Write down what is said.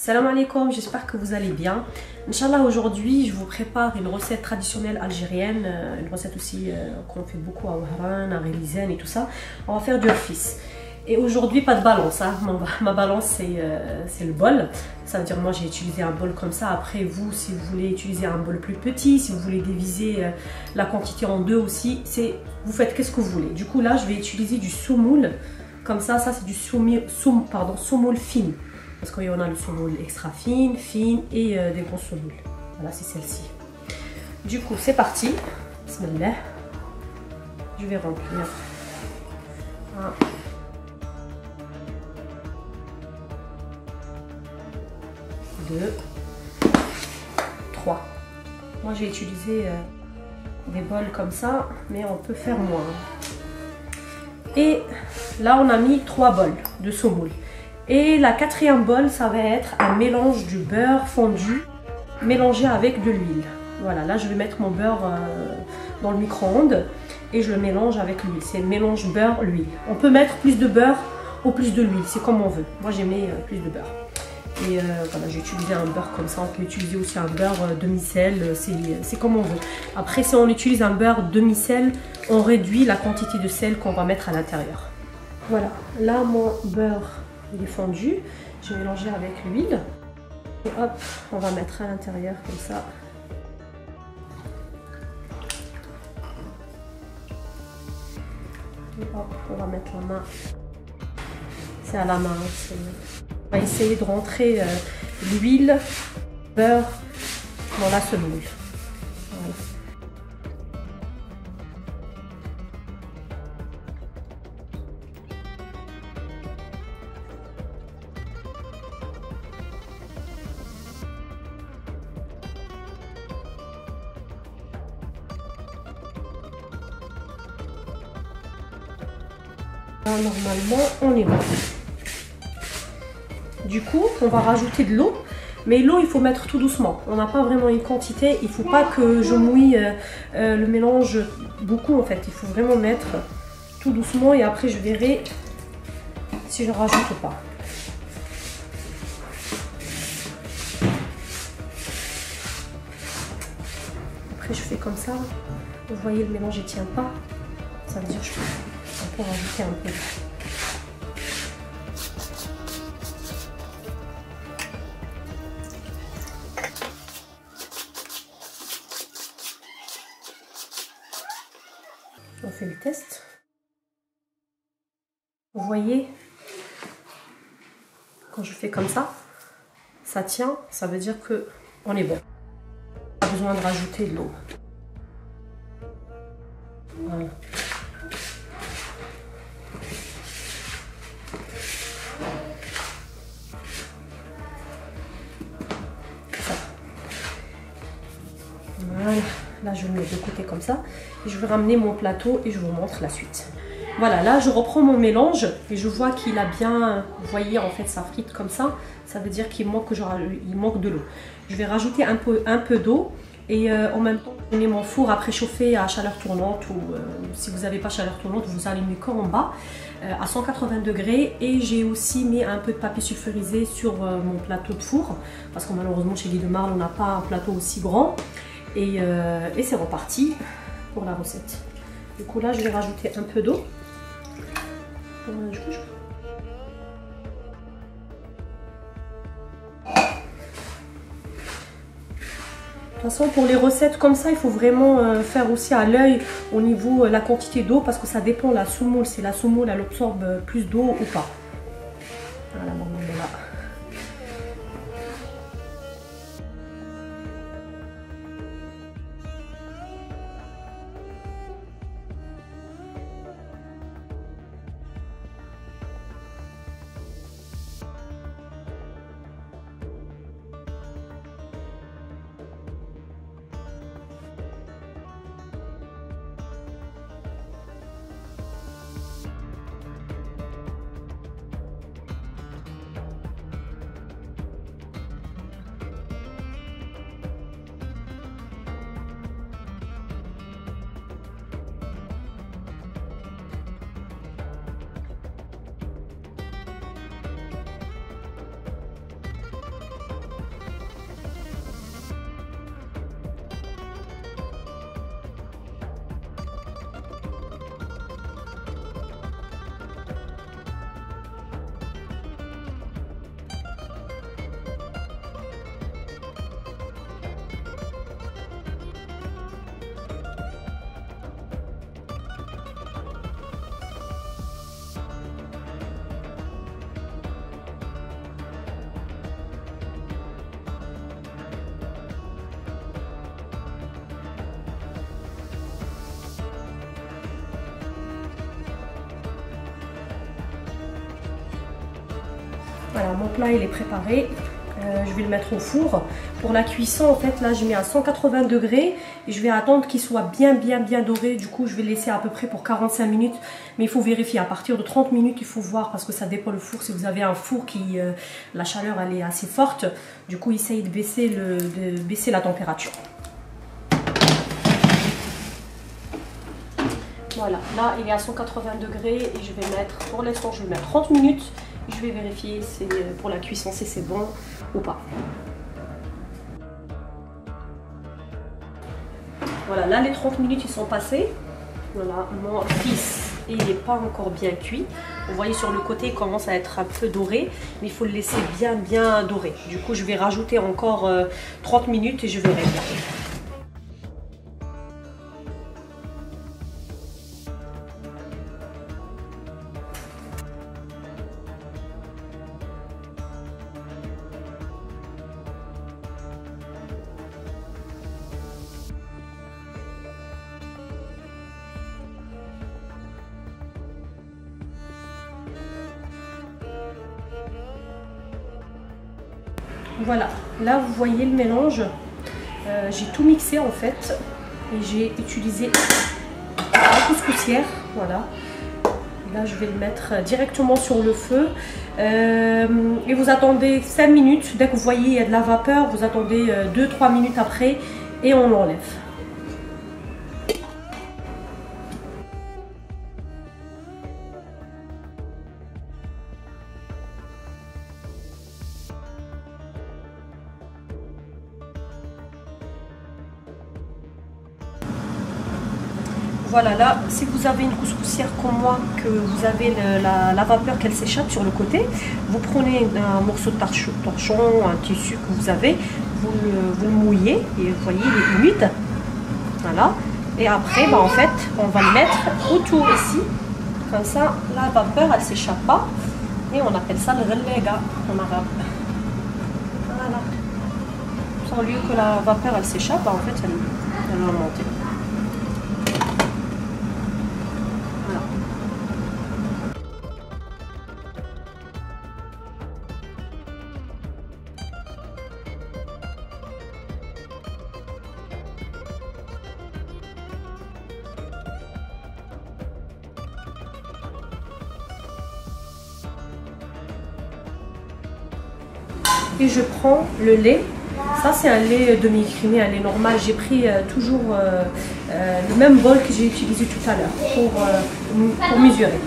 Salam alaikum, j'espère que vous allez bien. Inch'Allah, aujourd'hui, je vous prépare une recette traditionnelle algérienne, une recette aussi qu'on fait beaucoup à Ouharan, à Rélizen et tout ça. On va faire du rfis. Et aujourd'hui, pas de balance, hein. Ma balance c'est le bol. Ça veut dire moi j'ai utilisé un bol comme ça. Après vous, si vous voulez utiliser un bol plus petit, si vous voulez diviser la quantité en deux aussi, vous faites qu'est-ce que vous voulez. Du coup là, je vais utiliser du semoule. Comme ça c'est du semoule fine. Parce qu'il y en a le semoule extra fine et des grosses semoules. Voilà, c'est celle-ci. Du coup, c'est parti. Bismillah. Je vais remplir. 1, 2, 3. Moi, j'ai utilisé des bols comme ça, mais on peut faire moins. Et là, on a mis 3 bols de semoule. Et la quatrième bol, ça va être un mélange du beurre fondu mélangé avec de l'huile. Voilà, là je vais mettre mon beurre dans le micro-ondes et je le mélange avec l'huile. C'est mélange beurre-huile. On peut mettre plus de beurre ou plus de l'huile, c'est comme on veut. Moi j'ai mis plus de beurre. Et voilà, j'ai utilisé un beurre comme ça. On peut utiliser aussi un beurre demi-sel, c'est comme on veut. Après, si on utilise un beurre demi-sel, on réduit la quantité de sel qu'on va mettre à l'intérieur. Voilà, là mon beurre il est fondu, je vais mélanger avec l'huile et hop, on va mettre à l'intérieur comme ça. Et hop, on va mettre la main, c'est à la main, on va essayer de rentrer l'huile, beurre dans la semoule. Voilà. Normalement, on est bon. Du coup, on va rajouter de l'eau. Mais l'eau, il faut mettre tout doucement. On n'a pas vraiment une quantité. Il ne faut pas que je mouille le mélange beaucoup en fait. Il faut vraiment mettre tout doucement et après je verrai si je rajoute ou pas. Après, je fais comme ça. Vous voyez, le mélange ne tient pas. Ça veut dire que je peux rajouter un peu. On fait le test. Vous voyez, quand je fais comme ça tient, ça veut dire que on est bon. Pas besoin de rajouter de l'eau. Voilà. Voilà, là je le mets de côté comme ça. Et je vais ramener mon plateau et je vous montre la suite. Voilà, là je reprends mon mélange et je vois qu'il a bien, vous voyez en fait ça frite comme ça. Ça veut dire qu'il manque de l'eau. Je vais rajouter un peu d'eau et en même temps je mets mon four à préchauffer à chaleur tournante ou si vous n'avez pas chaleur tournante vous allumez quand en bas à 180 degrés et j'ai aussi mis un peu de papier sulfurisé sur mon plateau de four parce que malheureusement chez Guy de Marle on n'a pas un plateau aussi grand. Et c'est reparti pour la recette. Du coup là je vais rajouter un peu d'eau. De toute façon pour les recettes comme ça il faut vraiment faire aussi à l'œil au niveau la quantité d'eau parce que ça dépend la semoule, si la semoule elle absorbe plus d'eau ou pas. Voilà, bon, voilà. Voilà, mon plat il est préparé. Je vais le mettre au four. Pour la cuisson, en fait, là, je mets à 180 degrés et je vais attendre qu'il soit bien doré. Du coup, je vais laisser à peu près pour 45 minutes. Mais il faut vérifier. À partir de 30 minutes, il faut voir parce que ça dépend le four. Si vous avez un four qui, la chaleur, elle est assez forte, du coup, essayez de baisser la température. Voilà, là, il est à 180 degrés et je vais mettre, pour l'instant, je vais mettre 30 minutes. Je vais vérifier pour la cuisson si c'est bon ou pas. Voilà, là les 30 minutes ils sont passés. Voilà, mon fils il n'est pas encore bien cuit. Vous voyez sur le côté il commence à être un peu doré, mais il faut le laisser bien doré. Du coup je vais rajouter encore 30 minutes et je verrai bien. Voilà, là vous voyez le mélange, j'ai tout mixé en fait et j'ai utilisé la couscoussière, voilà. Là je vais le mettre directement sur le feu et vous attendez 5 minutes, dès que vous voyez il y a de la vapeur, vous attendez 2-3 minutes après et on l'enlève. Voilà, là, si vous avez une couscoussière comme moi, que vous avez la vapeur qu'elle s'échappe sur le côté, vous prenez un morceau de torchon, un tissu que vous avez, vous le mouillez et vous voyez, il est humide. Voilà. Et après, bah, en fait, on va le mettre autour ici. Comme ça, la vapeur, elle ne s'échappe pas. Et on appelle ça le relega en arabe. Voilà. Au lieu que la vapeur, elle s'échappe, bah, en fait, elle va monter. Et je prends le lait. Ça c'est un lait demi-écrémé, un lait normal. J'ai pris toujours le même bol que j'ai utilisé tout à l'heure pour mesurer.